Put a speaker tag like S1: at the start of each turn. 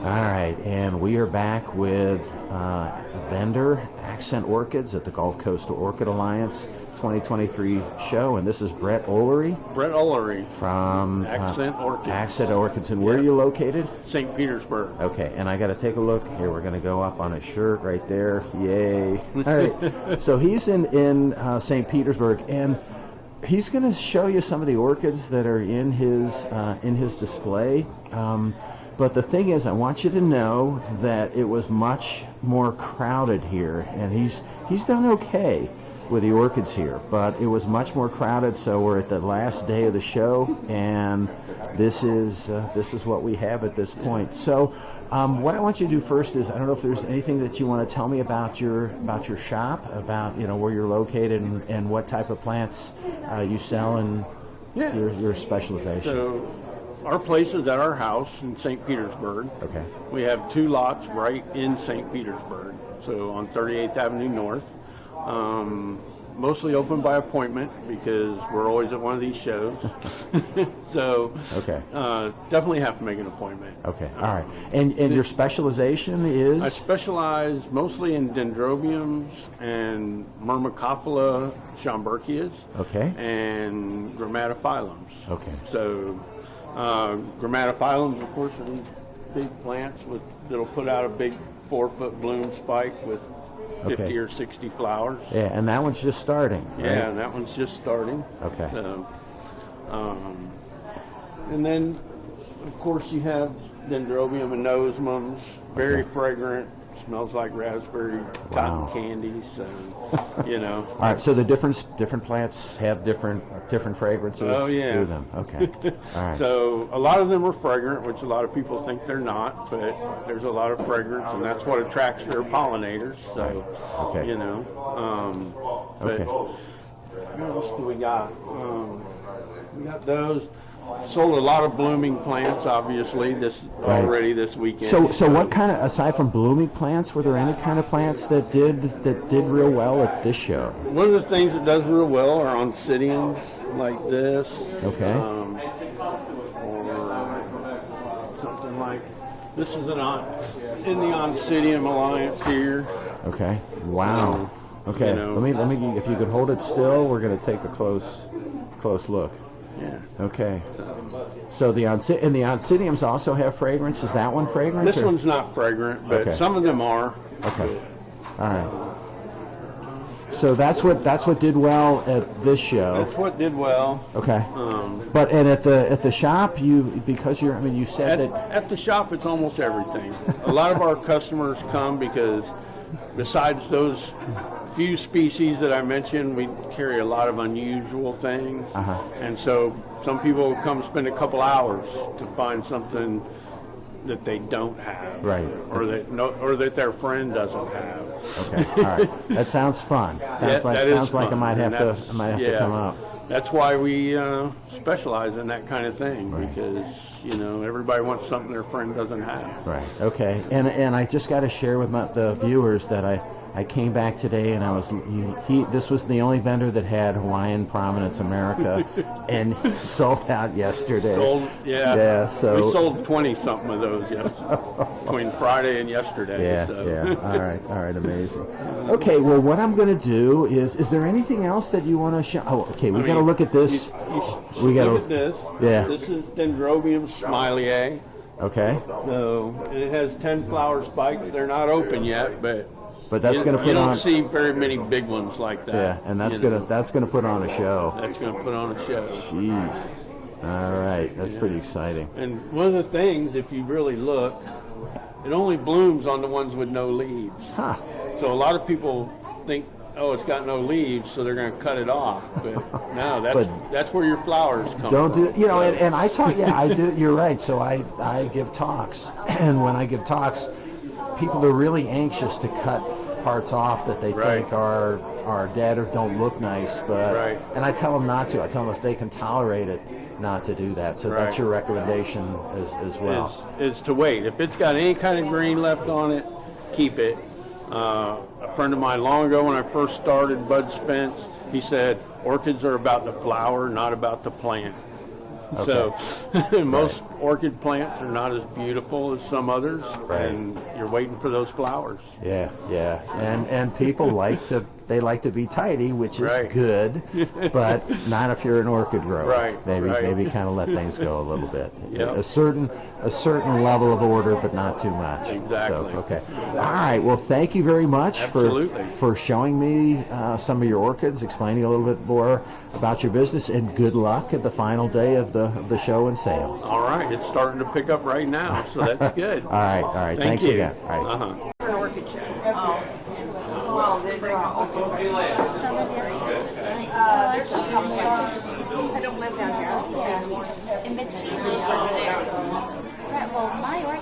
S1: All right, and we are back with a vendor, Accent Orchids, at the Gulf Coast Orchid Alliance 2023 show, and this is Brett Olery.
S2: Brett Olery
S1: from
S2: Accent Orchids.
S1: Accent Orchids, and where are you located?
S2: St. Petersburg.
S1: Okay, and I got to take a look here. We're going to go up on his shirt right there. Yay! All right, so he's in St. Petersburg, and he's going to show you some of the orchids that are in his display. But the thing is, I want you to know that it was much more crowded here, and he's done okay with the orchids here, but it was much more crowded. So we're at the last day of the show, and this is what we have at this point. So what I want you to do first is, I don't know if there's anything that you want to tell me about your shop, about where you're located and what type of plants you sell, and your specialization.
S2: So our place is at our house in St. Petersburg.
S1: Okay.
S2: We have 2 lots right in St. Petersburg, so on 38th Avenue North. Mostly open by appointment because we're always at one of these shows. So
S1: okay.
S2: Definitely have to make an appointment.
S1: Okay. All right. And your specialization is?
S2: I specialize mostly in Dendrobiums and Myrmecophila schomburgkias.
S1: Okay.
S2: And Grammatophyllums.
S1: Okay.
S2: So Grammatophyllums, of course, are these big plants that'll put out a big 4-foot bloom spike with 50 or 60 flowers.
S1: Yeah, and that one's just starting, right?
S2: Yeah, and that one's just starting.
S1: Okay.
S2: So, and then, of course, you have Dendrobium anosmums, very fragrant, smells like raspberry cotton candy. So,
S1: All right. So the different plants have different fragrances to them. Okay. All right.
S2: So a lot of them are fragrant, which a lot of people think they're not, but there's a lot of fragrance, and that's what attracts their pollinators. So,
S1: okay.
S2: But what else do we got? We got those. Sold a lot of blooming plants, obviously, already this weekend.
S1: So what kind of, aside from blooming plants, were there any kind of plants that did real well at this show?
S2: One of the things that does real well are oncidiums like this.
S1: Okay.
S2: Or something like this is in the Oncidium Alliance here.
S1: Okay. Wow. Okay. Let me if you could hold it still, we're going to take a close look.
S2: Yeah.
S1: Okay. So the Oncidiums also have fragrance. Is that one fragrant?
S2: This one's not fragrant, but some of them are.
S1: Okay. All right. So that's what did well at this show.
S2: That's what did well.
S1: Okay. But at the shop, you said that
S2: at the shop it's almost everything. A lot of our customers come because besides those few species that I mentioned, we carry a lot of unusual things, and so some people will come spend a couple hours to find something that they don't have,
S1: right?
S2: Or that their friend doesn't have.
S1: Okay, all right. That sounds fun. Sounds like I might have to come up.
S2: That's why we specialize in that kind of thing, because everybody wants something their friend doesn't have.
S1: Right. Okay. And I just got to share with the viewers that I came back today, and this was the only vendor that had Hawaiian Prominence America, and he sold out yesterday.
S2: Yeah.
S1: So
S2: we sold 20-something of those between Friday and yesterday.
S1: Yeah. All right. Amazing. Okay. Well, what I'm going to do is there anything else that you want to show? Oh, okay. We got to look at this.
S2: We got to look at this.
S1: Yeah.
S2: This is Dendrobium Smiley.
S1: Okay.
S2: So it has 10 flower spikes. They're not open yet, but
S1: that's going to put on.
S2: You don't see very many big ones like that.
S1: Yeah, and that's going to put on a show.
S2: That's going to put on a show.
S1: Jeez. All right, that's pretty exciting.
S2: And one of the things, if you really look, it only blooms on the ones with no leaves.
S1: Huh.
S2: So a lot of people think, oh, it's got no leaves, so they're going to cut it off. But no, that's where your flowers come
S1: don't
S2: from.
S1: Do and I talk. Yeah, I do. You're right. So I give talks, and when I give talks, people are really anxious to cut parts off that they think are dead or don't look nice, and I tell them not to. I tell them if they can tolerate it, not to do that. So that's your recommendation as well.
S2: Is to wait. If it's got any kind of green left on it, keep it. A friend of mine long ago when I first started, Bud Spence, he said orchids are about the flower, not about the plant. So most orchid plants are not as beautiful as some others, and you're waiting for those flowers.
S1: Yeah, yeah, and people like to be tidy, which is good, but not if you're an orchid grower.
S2: Right.
S1: Maybe kind of let things go a little bit.
S2: Yep.
S1: A certain level of order, but not too much.
S2: Exactly.
S1: So, okay. All right. Well, thank you very much for showing me some of your orchids, explaining a little bit more about your business, and good luck at the final day of the show and sale.
S2: All right. It's starting to pick up right now, so that's good.
S1: All right. Thanks
S2: you.
S1: again. All right.
S3: An orchid show. I don't live down here.
S4: In between those over there. Right, well, my orchid